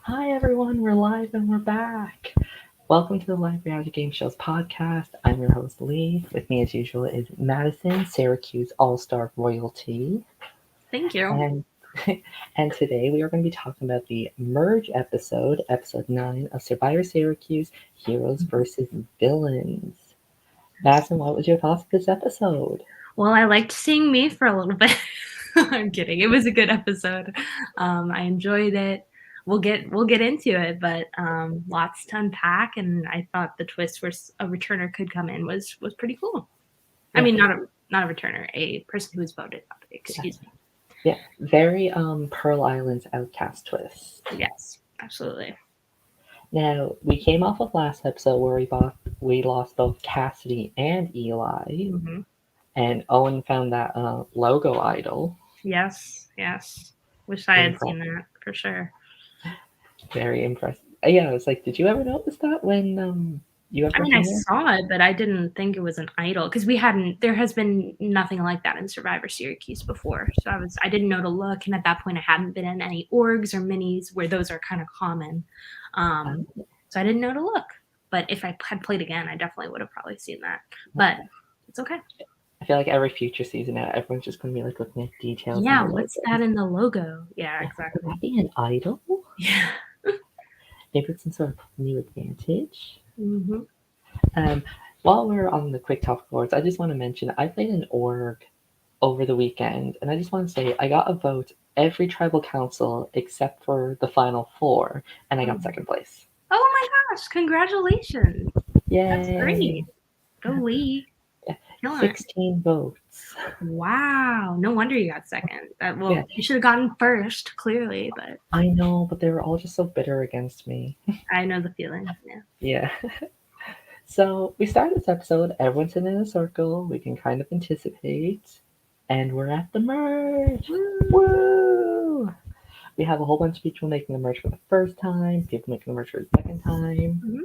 Hi everyone, we're live and we're back. Welcome to the Live Reality Game Shows podcast. I'm your host Lee. With me as usual is Madison, Syracuse All-Star royalty. Thank you. And and today we are going to be talking about the merge episode, episode 9 of Survivor Syracuse, Heroes versus Villains. Madison, what was your thoughts of this episode? Well, I liked seeing me for a little bit. I'm kidding. It was a good episode. I enjoyed it. We'll get into it, but lots to unpack. And I thought the twist where a returner could come in was pretty cool. I mean, not a returner, a person who was voted out. Excuse me. Yeah, very Pearl Island's Outcast twist. Yes, absolutely. Now, we came off of last episode where we lost both Cassidy and Eli, Mm-hmm. and Owen found that logo idol. Yes. Wish I had seen that for sure. Very impressive. Yeah, I was like, did you ever notice that when you ever? I mean, I saw it, but I didn't think it was an idol because there has been nothing like that in Survivor Syracuse before. So I didn't know to look. And at that point I hadn't been in any orgs or minis where those are kind of common. So I didn't know to look, but if I had played again, I definitely would have probably seen that, but it's okay. I feel like every future season now, everyone's just going to be like looking at details. Yeah, what's that in the logo? Yeah, exactly. Would that be an idol? Yeah. Maybe it's some sort of new advantage. Mm-hmm. While we're on the quick topic boards, I just want to mention I played an org over the weekend, and I just want to say I got a vote every tribal council except for the final 4, and I got second place. Oh my gosh! Congratulations! Yay! That's great. Go Lee. 16 votes. Wow! No wonder you got second. You should have gotten first, clearly, but I know, but they were all just so bitter against me. I know the feeling. Yeah. So we start this episode. Everyone's sitting in a circle. We can kind of anticipate, and we're at the merge. Woo! We have a whole bunch of people making the merge for the first time. People making the merge for the second time. Mm-hmm.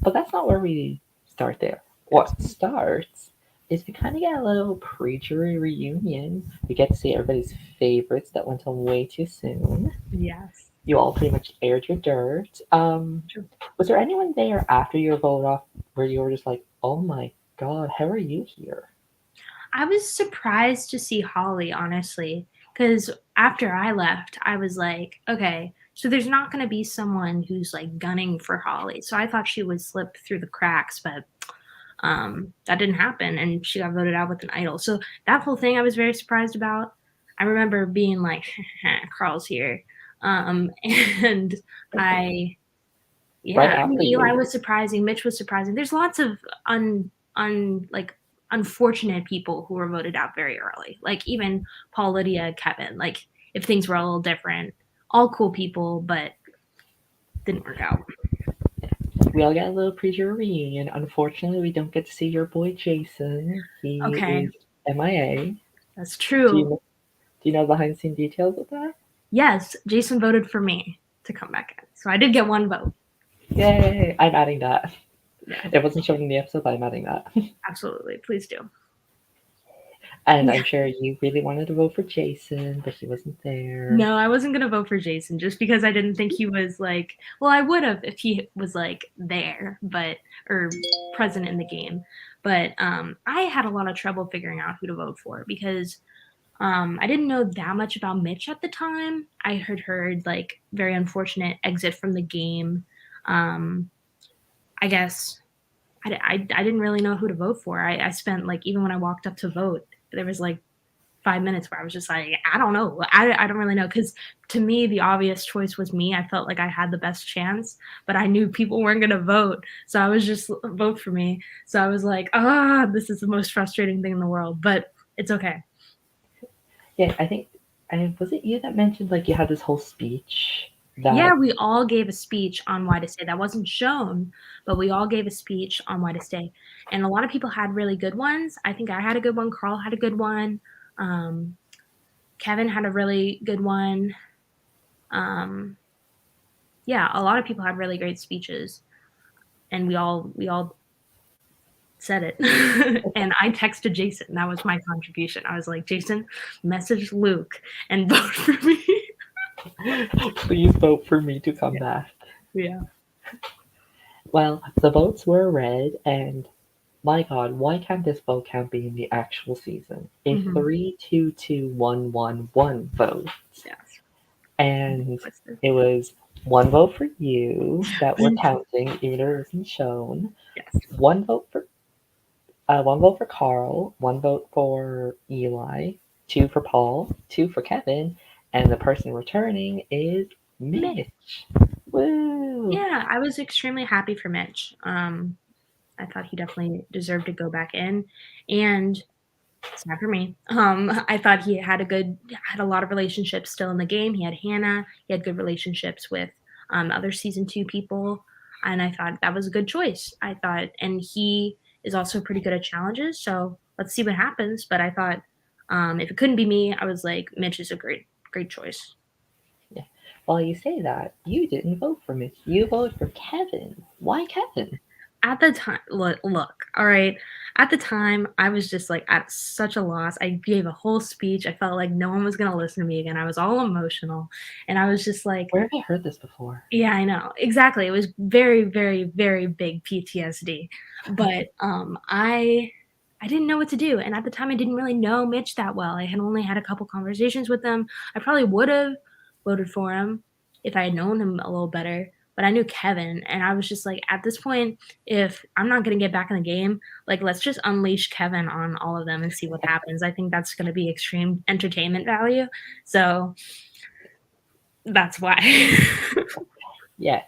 But that's not where we start there. What starts is we kind of get a little pre-jury reunion. We get to see everybody's favorites that went on way too soon. Yes. You all pretty much aired your dirt. Was there anyone there after your vote off where you were just like, oh my god, how are you here? I was surprised to see Holly, honestly, because after I left, I was like, okay, so there's not going to be someone who's like gunning for Holly. So I thought she would slip through the cracks, but that didn't happen, and she got voted out with an idol. So that whole thing I was very surprised about. I remember being like, Carl's here. And I mean, Eli was surprising, Mitch was surprising. There's lots of unfortunate people who were voted out very early. Like even Paul, Lydia, Kevin. Like if things were a little different, all cool people, but didn't work out. We all get a little pre-jury reunion. Unfortunately, we don't get to see your boy Jason. He is MIA. That's true. Do you know behind-the-scene details of that? Yes, Jason voted for me to come back in. So I did get one vote. Yay! I'm adding that. Yeah. It wasn't shown in the episode, but I'm adding that. Absolutely. Please do. And I'm sure you really wanted to vote for Jason, but he wasn't there. No, I wasn't going to vote for Jason just because I didn't think he was like, well, I would have if he was like there, or present in the game. But I had a lot of trouble figuring out who to vote for because I didn't know that much about Mitch at the time. I had heard like very unfortunate exit from the game. I guess I didn't really know who to vote for. I spent like, even when I walked up to vote, there was like 5 minutes where I was just like, I don't know. I don't really know. Because to me, the obvious choice was me. I felt like I had the best chance, but I knew people weren't going to vote. So I was just vote for me. So I was like, this is the most frustrating thing in the world, but it's okay. Yeah, I think, was it you that mentioned like you had this whole speech? Yeah, we all gave a speech on why to stay. That wasn't shown, but we all gave a speech on why to stay. And a lot of people had really good ones. I think I had a good one. Carl had a good one. Kevin had a really good one. Yeah, a lot of people had really great speeches, and we all said it. And I texted Jason. That was my contribution. I was like, Jason, message Luke and vote for me. Please vote for me to come Yeah. back. Yeah. Well, the votes were read, and my God, why can't this vote count be in the actual season? A Mm-hmm. 3-2-2-1-1-1 vote. Yes. And Twisted. it was one vote for you that we're counting, even though it wasn't shown. Yes. One vote for one vote for Carl, one vote for Eli, two for Paul, two for Kevin, and the person returning is Mitch. Mitch. Woo! Yeah, I was extremely happy for Mitch. I thought he definitely deserved to go back in, and sad for me. I thought he had a lot of relationships still in the game. He had Hannah. He had good relationships with other season 2 people, and I thought that was a good choice. I thought, and he is also pretty good at challenges. So let's see what happens. But I thought if it couldn't be me, I was like, Mitch is a great choice. Yeah. While you say that, you didn't vote for Mitch. You voted for Kevin. Why Kevin? At the time, look, all right. At the time, I was just like at such a loss. I gave a whole speech. I felt like no one was gonna listen to me again. I was all emotional, and I was just like, Where have I heard this before? yeah, I know exactly. It was very, very, very big PTSD. But I didn't know what to do, and at the time, I didn't really know Mitch that well. I had only had a couple conversations with him. I probably would have voted for him if I had known him a little better, but I knew Kevin, and I was just like, at this point, if I'm not gonna get back in the game, like, let's just unleash Kevin on all of them and see what happens. I think that's gonna be extreme entertainment value, so that's why. Yes.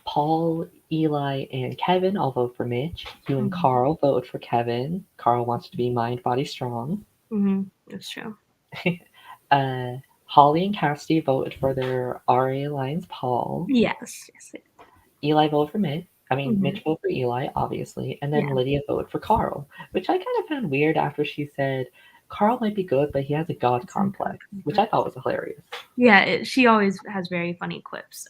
Paul, Eli, and Kevin all vote for Mitch. You and Mhm, Carl voted for Kevin. Carl wants to be mind, body, strong. that's true. uh, Holly and Cassidy voted for their RA Alliance Paul. Yes, yes, Eli voted for Mitch. I mean, mhm, Mitch voted for Eli, obviously. And then yeah, Lydia voted for Carl, which I kind of found weird after she said Carl might be good, but he has a god it's in complex, which I thought was hilarious. yeah, she always has very funny quips,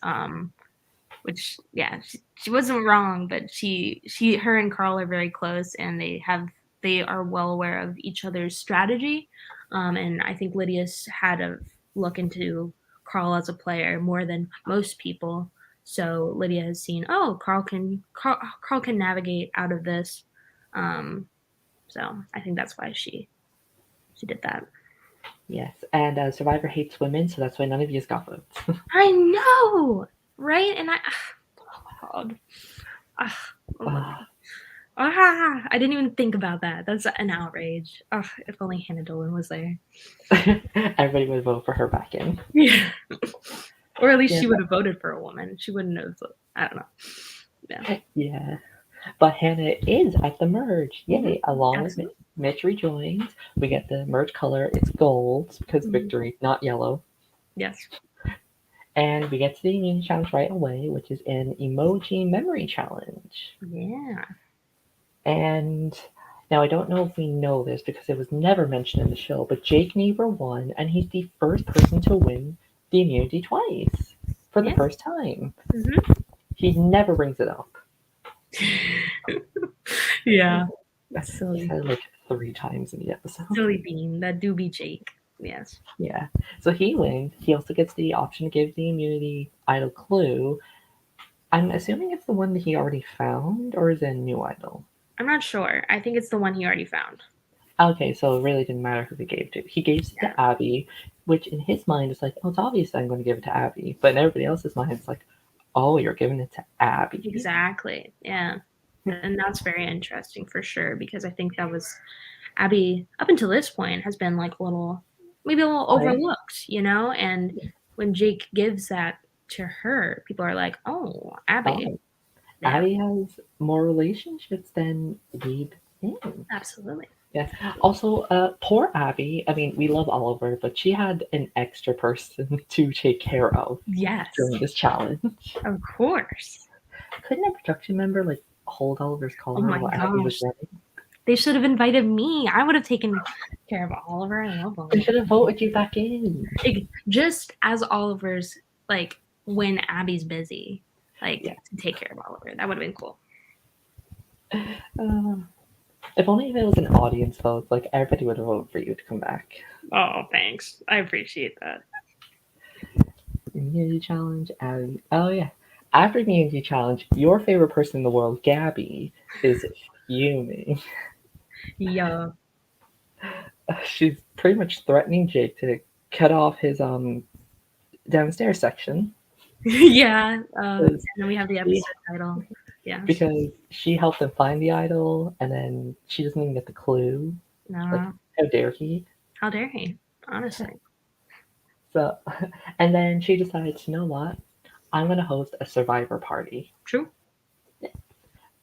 which yeah, she wasn't wrong, but her and Carl are very close, and they are well aware of each other's strategy, and I think Lydia's had a look into Carl as a player more than most people. So Lydia has seen, oh, Carl can navigate out of this, um, so I think that's why she did that. Yes, and Survivor hates women, so that's why none of you got votes. I know, right? And oh my god, Olivia. Ah, I didn't even think about that. That's an outrage. If only Hannah Dolan was there. everybody would vote for her back in. Yeah. Or at least Yeah, she would have voted for a woman. She wouldn't have. I don't know. Yeah. yeah. But Hannah is at the merge. Hmm. Yay. Along with Absolutely. Mitch rejoins. We get the merge color. It's gold because Hmm. victory, not yellow. Yes. And we get to the immunity challenge right away, which is an emoji memory challenge. Yeah. And now I don't know if we know this because it was never mentioned in the show, but Jake Neighbor won, and he's the first person to win the immunity twice for the Yeah. first time. Hmm. He never brings it up. Yeah. He Silly. said it like 3 times in the episode. Silly bean. That do be Jake. Yes. Yeah. So he wins. He also gets the option to give the immunity idol clue. I'm assuming it's the one that he already found, or is it a new idol? I'm not sure. I think it's the one he already found. Okay, so it really didn't matter who he gave to. He gave it Yeah. to Abby, which in his mind is like, oh, it's obvious that I'm going to give it to Abby. But in everybody else's mind, it's like, oh, you're giving it to Abby? Exactly. Yeah. And that's very interesting for sure because I think that was Abby up until this point has been like maybe a little Why? overlooked, you know? And when Jake gives that to her, people are like, oh, Abby. Oh, Yeah, Abby has more relationships than we think. absolutely. Yeah. Also, poor Abby. I mean, we love Oliver, but she had an extra person to take care of Yes, during this challenge. of course. Couldn't a production member like hold Oliver's Oh collar my while Abby was gosh. running? They should have invited me. I would have taken care of Oliver. I love They Oliver. should have voted you back in. Just as Oliver's, like, when Abby's busy, like, Yeah. to take care of Oliver. That would have been cool. Uh, if only if it was an audience vote, like everybody would have voted for you to come back. Oh, thanks. I appreciate that. Community challenge, Abby. Oh yeah. After community challenge, your favorite person in the world, Gabby, is fuming. Yeah. She's pretty much threatening Jake to cut off his downstairs section Yeah. And because then we have the she episode title. Yes. because she helped him find the idol, and then she doesn't even get the clue. Like, No. how dare he? How dare he? Honestly. So, and then she decides, you know what? I'm gonna host a survivor party, True.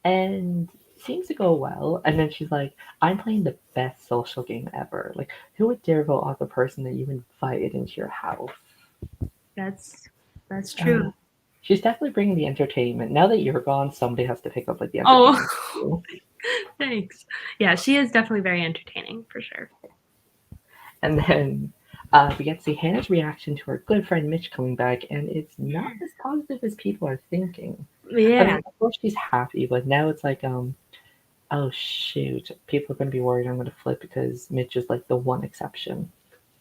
and seems to go well. And then she's like, I'm playing the best social game ever. Like, who would dare vote off the person that you invited into your house? That's that's Uh, true. she's definitely bringing the entertainment. Now that you're gone, somebody has to pick up like the Oh, entertainment too. thanks. Yeah, she is definitely very entertaining for sure. And then we get to see Hannah's reaction to her good friend Mitch coming back, and it's not as positive as people are thinking. I mean, Yeah, of course she's happy, but now it's like, oh shoot, people are gonna be worried I'm gonna flip because Mitch is like the one exception.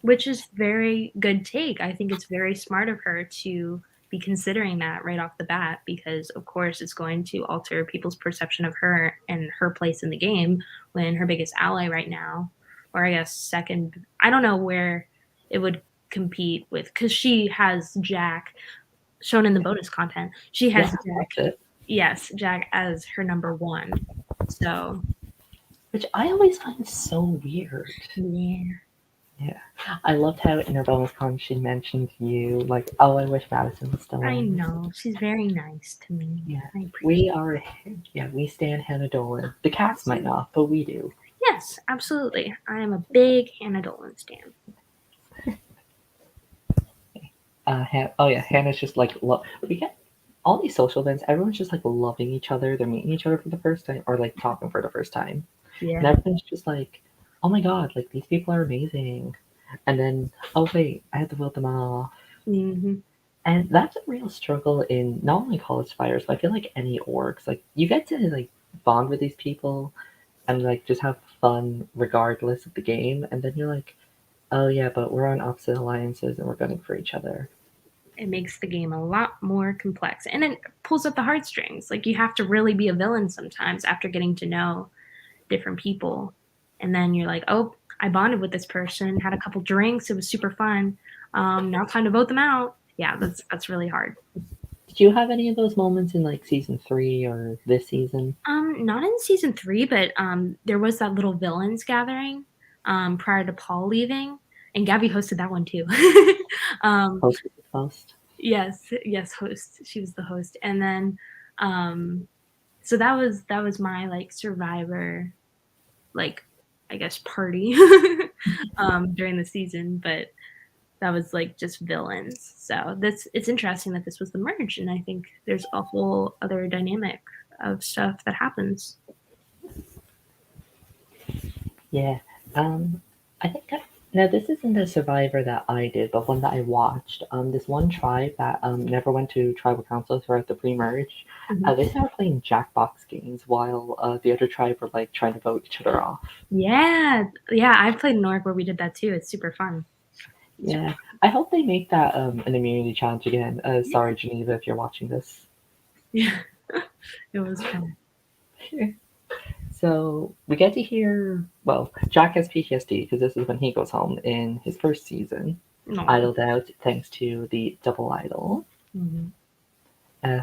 which is very good take. I think it's very smart of her to be considering that right off the bat because of course it's going to alter people's perception of her and her place in the game when her biggest ally right now, or I guess second, I don't know where it would compete with cuz she has Jack shown in the bonus content. She Yeah, has that's Jack, it. yes, Jack as her number 1. So, Which I always find so weird. yeah. Yeah. I loved how in her bonus con she mentioned you, like, oh, I wish Madison was still I in. know. She's very nice to me. Yeah. I appreciate We are, yeah, we stand Hannah Dolan. The cats might it. not, but we do. Yes, absolutely. I am a big Hannah Dolan stan. Oh yeah, Hannah's just like we get all these social events. Everyone's just like loving each other. They're meeting each other for the first time, or like talking for the first time, Yeah. and everyone's just like, "Oh my god, like these people are amazing." And then, oh wait, I had to vote them off. Hmm. And that's a real struggle in not only college fires, but I feel like any orgs. Like you get to like bond with these people and like just have fun regardless of the game, and then you're like, oh yeah, but we're on opposite alliances and we're gunning for each other. It makes the game a lot more complex and it pulls up the heartstrings. Like, you have to really be a villain sometimes after getting to know different people. And then you're like, oh, I bonded with this person, had a couple drinks, it was super fun. Now time to vote them out. Yeah, that's really hard. Did you have any of those moments in like season 3 or this season? Not in season 3, but there was that little villains gathering prior to Paul leaving, and Gabby hosted that one too. um, Post post. yes, yes, host. She was the host, and then um, so that was my like Survivor, like, I guess, party during the season, but that was like just villains. So it's interesting that this was the merge, and I think there's a whole other dynamic of stuff that happens. Yeah. Um, I think now this isn't a Survivor that I did, but one that I watched. This one tribe that never went to tribal council throughout the pre-merge. Mhm. They started playing Jackbox games while the other tribe were like trying to vote each other off. Yeah, yeah, I've played Nork where we did that too. It's super fun. Yeah, I hope they make that an immunity challenge again. Sorry, Geneva, if you're watching this. Yeah, it was fun. So we get to hear, well, Jack has PTSD because this is when he goes home in his first season, No. idled out thanks to the double idol. Hmm.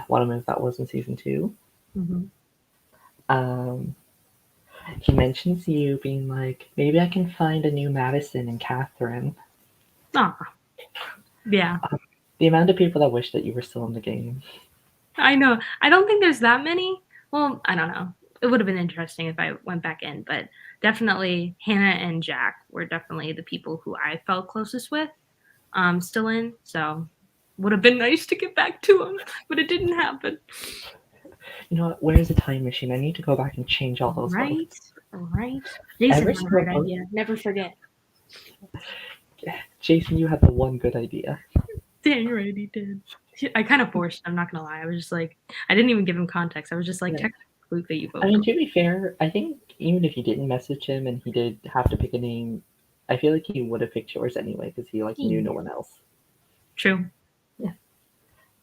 What a move that was in season 2. Hmm. Um, he mentions you being like, maybe I can find a new Madison and Catherine. Oh, yeah, The amount of people that wish that you were still in the game. I know. I don't think there's that many. Well, I don't know. It would have been interesting if I went back in, but definitely Hannah and Jack were definitely the people who I felt closest with, still in. So would have been nice to get back to them, but it didn't happen. You know what? Where's the time machine? I need to go back and change all those Right, votes. right. Jason Every had a single great vote. idea. Never forget. Jason, you had the one good idea. Dang right, he did. I kind of forced. I'm not gonna lie. I was just like, I didn't even give him context. I was just like, Yeah. text Luke that you I vote mean, for. to be fair, I think even if you didn't message him and he did have to pick a name, I feel like he would have picked yours anyway because he like knew no one else. True. Yeah.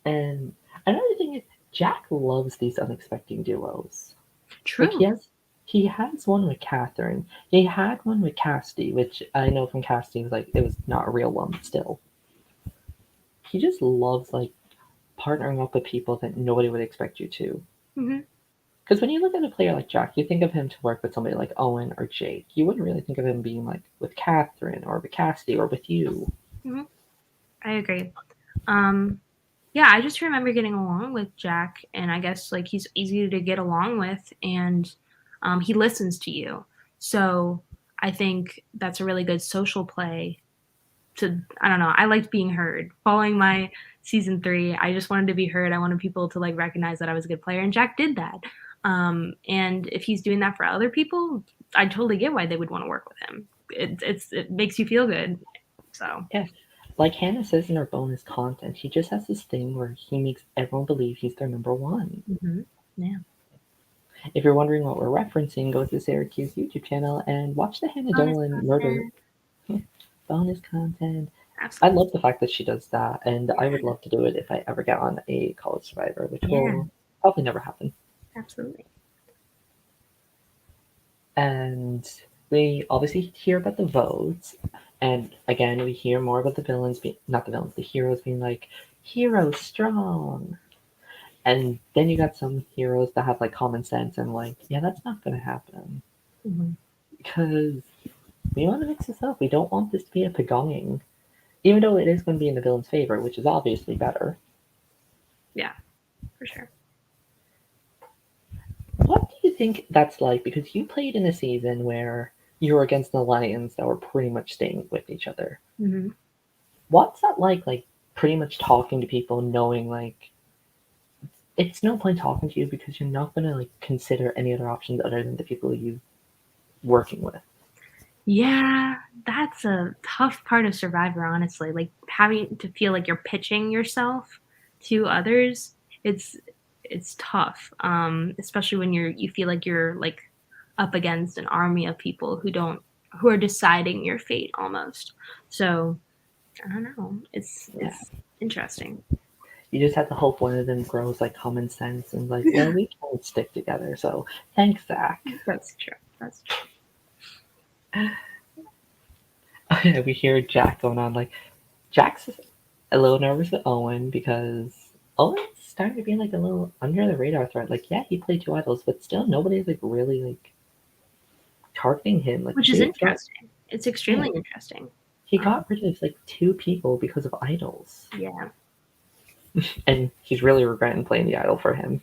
And another thing is Jack loves these unexpected duos. Like True. he has one with Catherine. He had one with Cassidy, which I know from Cassidy was like it was not a real one, but still. He just loves like partnering up with people that nobody would expect you to. Hmm. Because when you look at a player like Jack, you think of him to work with somebody like Owen or Jake. You wouldn't really think of him being like with Catherine or with Cassidy or with you. Hmm. I agree. Um, yeah, I just remember getting along with Jack, and I guess like he's easy to get along with, and he listens to you. So I think that's a really good social play. To I don't know, I liked being heard. Following my season 3, I just wanted to be heard. I wanted people to like recognize that I was a good player, and Jack did that. And if he's doing that for other people, I totally get why they would want to work with him. It makes you feel good. So Yeah. Like Hannah says in her bonus content, he just has this thing where he makes everyone believe he's their number one. yeah. If you're wondering what we're referencing, go to the Syracuse YouTube channel and watch the Hannah Bonus Dolan murder content. bonus content. I Absolutely. love the fact that she does that, and I would love to do it if I ever get on a College Survivor, which Yeah, will probably never happen. absolutely. And we obviously hear about the votes, and again, we hear more about the villains, not the villains, the heroes being like, hero strong. And then you got some heroes that have like common sense and like, yeah, that's not gonna happen Hmm. because we want to mix this up. We don't want this to be a pagonging, even though it is going to be in the villain's favor, which is obviously better. Yeah, for sure. What do you think that's like? Because you played in a season where you were against the Lions that were pretty much staying with each other. Hmm. What's that like? Like pretty much talking to people, knowing like it's no point talking to you because you're not going to like consider any other options other than the people you working with. Yeah, that's a tough part of Survivor, honestly. Like having to feel like you're pitching yourself to others. It's it's tough. Especially when you feel like you're like up against an army of people who are deciding your fate almost. So I don't know. Yeah. It's interesting. You just have to hope one of them grows like common sense and like, well, we can't stick together. So thanks, Zach. That's true. That's true. We hear Jack going on like Jack's a little nervous with Owen because Owen's starting to be like a little under the radar threat. Like, yeah, he played two idols, but still nobody's like really like targeting him. Like, Which is dude's got interesting. It's yeah, extremely interesting. he Um, got rid of like two people because of idols, yeah, and he's really regretting playing the idol for him.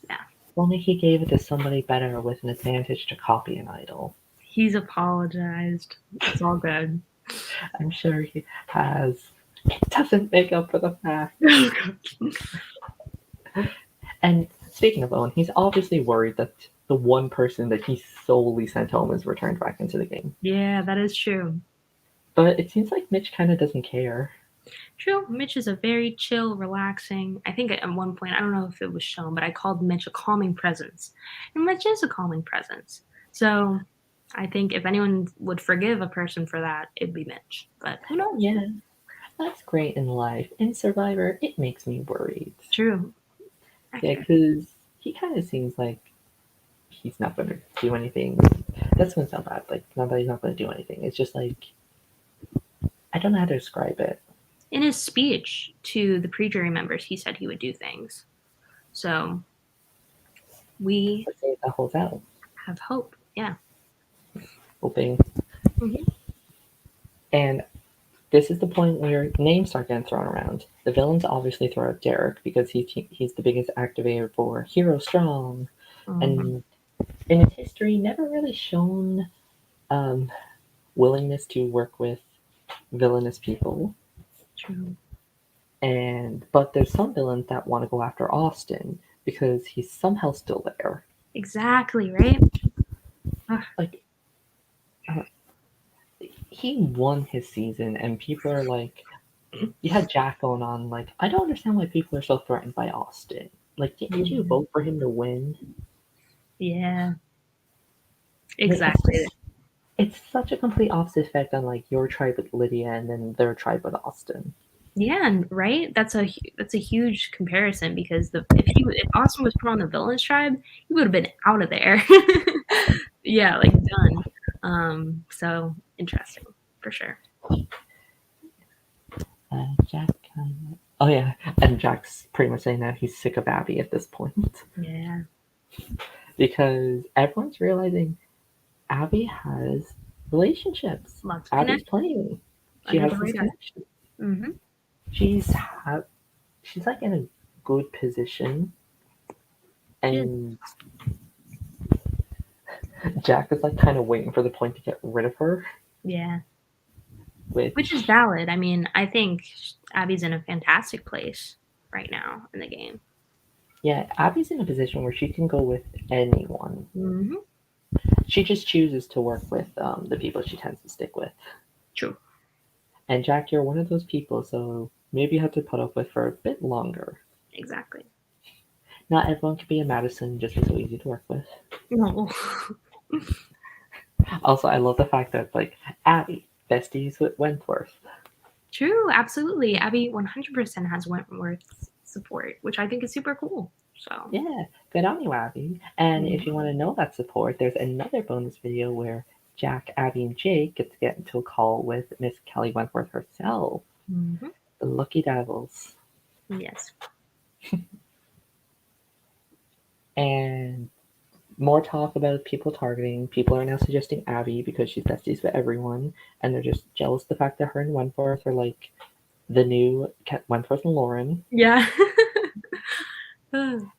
yeah. If only he gave it to somebody better with an advantage to copy an idol. He's apologized. It's all good. I'm sure he has. It doesn't make up for the fact. And speaking of Owen, he's obviously worried that the one person that he solely sent home is returned back into the game. Yeah, that is true. But it seems like Mitch kind of doesn't care. True. Mitch is a very chill, relaxing. I think at one point, I don't know if it was shown, but I called Mitch a calming presence. And Mitch is a calming presence. So I think if anyone would forgive a person for that, it'd be Mitch. But who knows? Yeah, that's great in life. In Survivor, it makes me worried. True. Yeah, Accurate. because he kind of seems like he's not going to do anything. That's going to sound bad. Like, not that he's not going to do anything. It's just like, I don't know how to describe it. In his speech to the pre-jury members, he said he would do things. So we Let's see if that holds out. have hope. Yeah. Hoping. Hmm. And this is the point where names start getting thrown around. The villains obviously throw out Derek because he's the biggest activator for Hero Strong, Hmm. and in his history, never really shown um, willingness to work with villainous people. True. But there's some villains that want to go after Austin because he's somehow still there. Exactly, right? Ugh. Like uh, he won his season, and people are like, you had Jack going on like, I don't understand why people are so threatened by Austin. Like, didn't you Yeah. vote for him to win? Yeah. Like, it's Exactly. just it's such a complete opposite effect on like your tribe with Lydia and then their tribe with Austin. Yeah, and right? That's a huge comparison because if Austin was put on the villains tribe, he would have been out of there. Yeah, like done. So interesting for sure. Jack kind of. Oh yeah, and Jack's pretty much saying that he's sick of Abby at this point Yeah, because everyone's realizing Abby has relationships. lots of Abby's connect playing. She under the has this radar. connection. Hmm. She's ha- she's like in a good position, She is. and Jack is like kind of waiting for the point to get rid of her, Yeah, which is which valid. I mean, I think Abby's in a fantastic place right now in the game. yeah, Abby's in a position where she can go with anyone. Hmm. She just chooses to work with the people she tends to stick with. True. And Jack, you're one of those people, so maybe you have to put up with for a bit longer. Exactly. Not everyone can be a Madison just be so easy to work with. No. Also, I love the fact that like Abby, besties with Wentworth. True, absolutely. Abby 100% has Wentworth's support, which I think is super cool. So, Yeah, good on you, Abby. And if you mhm. want to know that support, there's another bonus video where Jack, Abby, and Jake get to get into a call with Miss Kelly Wentworth herself, Mhm. the Lucky Devils. Yes. And more talk about people targeting. People are now suggesting Abby because she's besties with everyone, and they're just jealous of the fact that her and Wentworth are like the new Wentworth and Lauren. Yeah. And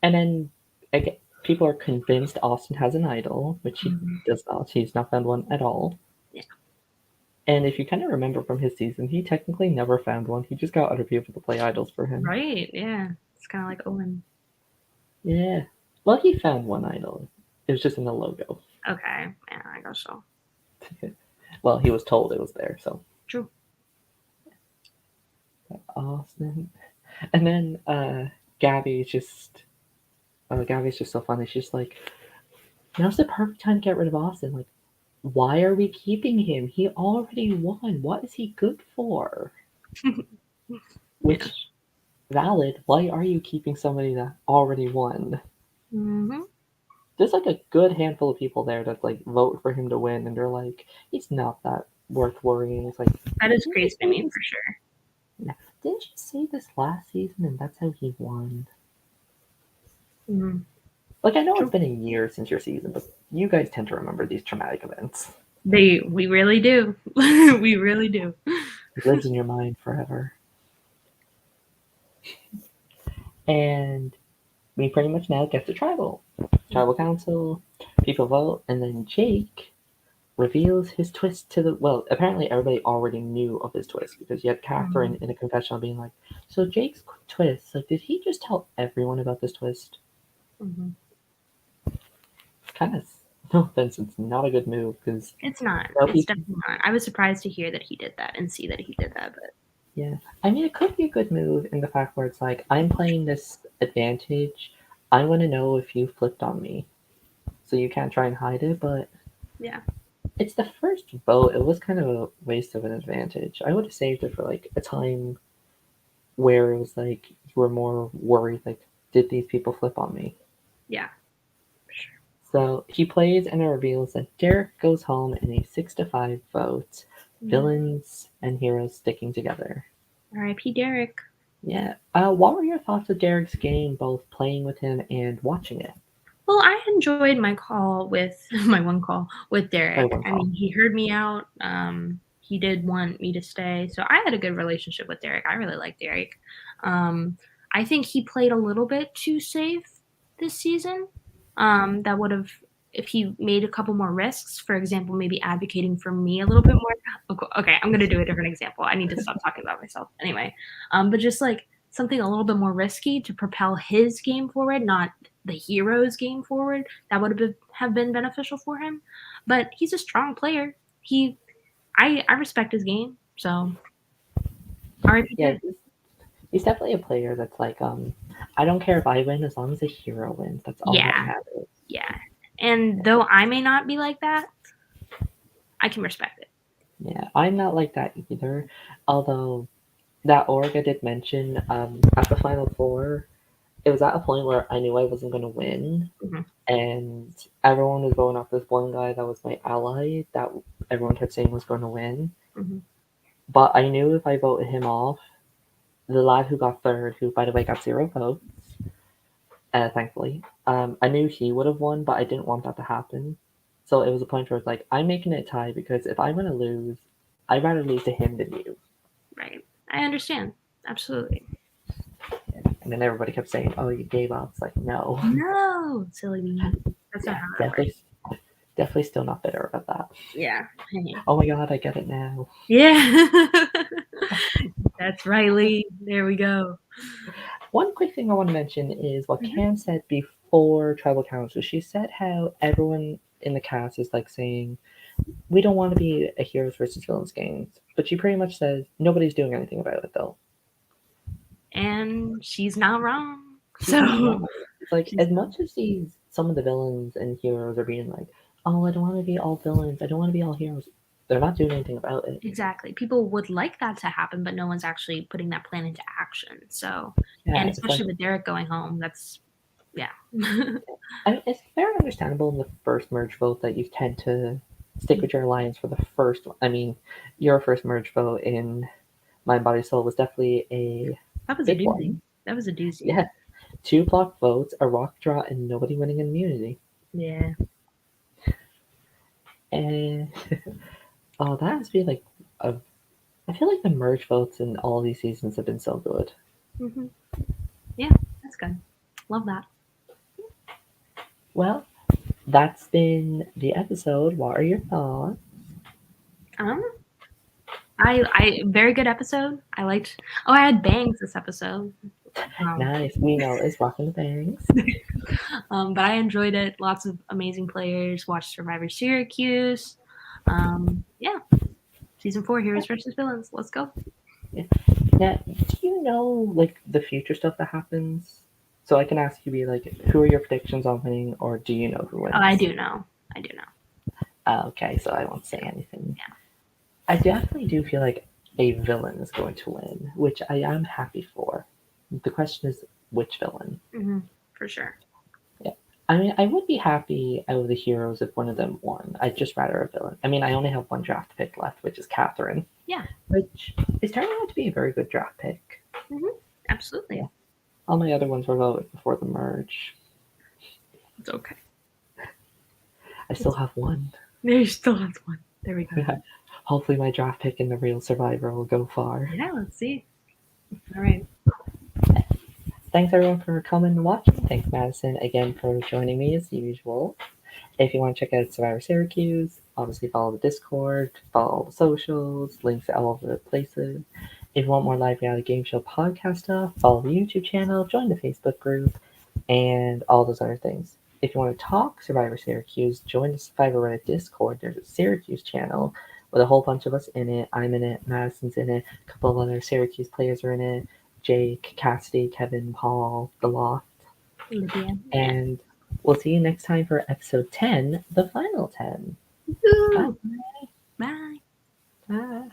then again, people are convinced Austin has an idol, which he Mhm. does not. He's not found one at all. Yeah. And if you kind of remember from his season, he technically never found one. He just got other people to play idols for him. Right. Yeah. It's kind of like Owen. Yeah. Well, he found one idol. It was just in the logo. Okay. Yeah, I guess so. Well, he was told it was there, so. True. Austin. And then Gabby's just Gabby's just so funny. She's like, now's the perfect time to get rid of Austin. Like, why are we keeping him? He already won. What is he good for? Yeah. Which valid. Why are you keeping somebody that already won? Hmm. There's like a good handful of people there that like vote for him to win, and they're like, he's not that worth worrying. It's like, That is didn't you crazy to say me this? for sure. Yeah, didn't you say this last season, and that's how he won? Hmm. Like, I know it's True. been a year since your season, but you guys tend to remember these traumatic events. We really do. We really do. It lives in your mind forever. And we pretty much now get to tribal council. People vote, and then Jake reveals his twist to the. Well, apparently everybody already knew of his twist because you had Catherine Mhm. in a confessional being like, "So Jake's twist, like, did he just tell everyone about this twist?" Mhm. Kind of. No offense, it's not a good move because It's not. no It's people. definitely not. I was surprised to hear that he did that and see that he did that, but Yeah, I mean, it could be a good move in the fact where it's like I'm playing this advantage. I want to know if you flipped on me, so you can't try and hide it, but yeah. it's the first vote. It was kind of a waste of an advantage. I would have saved it for like a time where it was like you were more worried, like, did these people flip on me? Yeah. For sure. So he plays and it reveals that Derek goes home in a 6-5 vote. Yeah. Villains and heroes sticking together. R.I.P. Derek. Yeah. What were your thoughts of Derek's game, both playing with him and watching it? Well, I enjoyed my call with my one call with Sorry, Derek. one I call. mean, he heard me out. He did want me to stay, so I had a good relationship with Derek. I really like Derek. Um, I think he played a little bit too safe this season. That would have, if he made a couple more risks, for example, maybe advocating for me a little bit more. Okay, I'm gonna do a different example. I need to stop talking about myself. Anyway, but just like something a little bit more risky to propel his game forward, not the hero's game forward, that would have been beneficial for him. But he's a strong player. I respect his game. So RIP Yeah, Derek. he's definitely a player that's like, I don't care if I win as long as the hero wins. That's all that Yeah, matters. yeah. And though I may not be like that, I can respect it. Yeah, I'm not like that either. Although that org I did mention, at the final four, it was at a point where I knew I wasn't going to win, Mhm. and everyone was voting off this one guy that was my ally that everyone kept saying was going to win. Mhm. But I knew if I voted him off, the lad who got third, who by the way got 0 votes, thankfully, I knew he would have won, but I didn't want that to happen. So it was a point where it's like, I'm making it a tie because if I'm going to lose, I'd rather lose to him than you. Right. I understand. Absolutely. And then everybody kept saying, "Oh, you gave up." It's like, no. No, silly me. That's not Yeah, how that works. definitely still not bitter about that. Yeah. Oh my god, I get it now. Yeah. That's right, Lee. There we go. One quick thing I want to mention is what Mhm. Cam said before Tribal Council. She said how everyone in the cast is like saying, we don't want to be a heroes versus villains game. But she pretty much says nobody's doing anything about it though. And she's not wrong. She's not So wrong. It's like she's as much as these some of the villains and heroes are being like, oh, I don't want to be all villains. I don't want to be all heroes. They're not doing anything about it. exactly. People would like that to happen, but no one's actually putting that plan into action. So, and Yeah, it's like especially with Derek going home, that's yeah. I mean, it's very understandable in the first merge vote that you tend to stick with your alliance for the first one. I mean, your first merge vote in Mind Body Soul was definitely a That was a big doozy. one. That was a doozy. Yeah, 2 block votes, a rock draw, and nobody winning immunity. Yeah. And oh, that has been like a. I feel like the merge votes in all these seasons have been so good. Hmm. Yeah, that's good. Love that. Well, that's been the episode. What are your thoughts? Um, I very good episode. I liked. Oh, I had bangs this episode. Um, Nice. We know it's rocking the bangs. but I enjoyed it. Lots of amazing players. Watched Survivor Syracuse. Yeah, season 4, Heroes versus Villains. Let's go. Yeah. Now, do you know like the future stuff that happens? So I can ask you, be like, who are your predictions on winning, or do you know who Oh, I wins? do know. I do know. Okay, so I won't say anything. Yeah. I definitely do feel like a villain is going to win, which I am happy for. The question is which villain. Hmm. For sure. Yeah. I mean, I would be happy out of the heroes if one of them won. I'd just rather a villain. I mean, I only have one draft pick left, which is Catherine. Yeah. Which is turning out to be a very good draft pick. Hmm. Absolutely. Yeah. All my other ones were voted before the merge. It's okay. I still have one. There still has one. There we go. Hopefully, my draft pick in the real Survivor will go far. Yeah, let's see. All right. Thanks everyone for coming and watching. Thanks Madison again for joining me as usual. If you want to check out Survivor Syracuse, obviously follow the Discord, follow all the socials, links to all of the places. If you want more live reality game show podcast stuff, follow the YouTube channel, join the Facebook group, and all those other things. If you want to talk Survivor Syracuse, join the Survivor Reddit Discord. There's a Syracuse channel with a whole bunch of us in it. I'm in it, Madison's in it, a couple of other Syracuse players are in it. Jake, Cassidy, Kevin, Paul, The Loft. Lydia. Yeah. And we'll see you next time for episode 10, the final 10. Bye. Woo! Bye. Bye.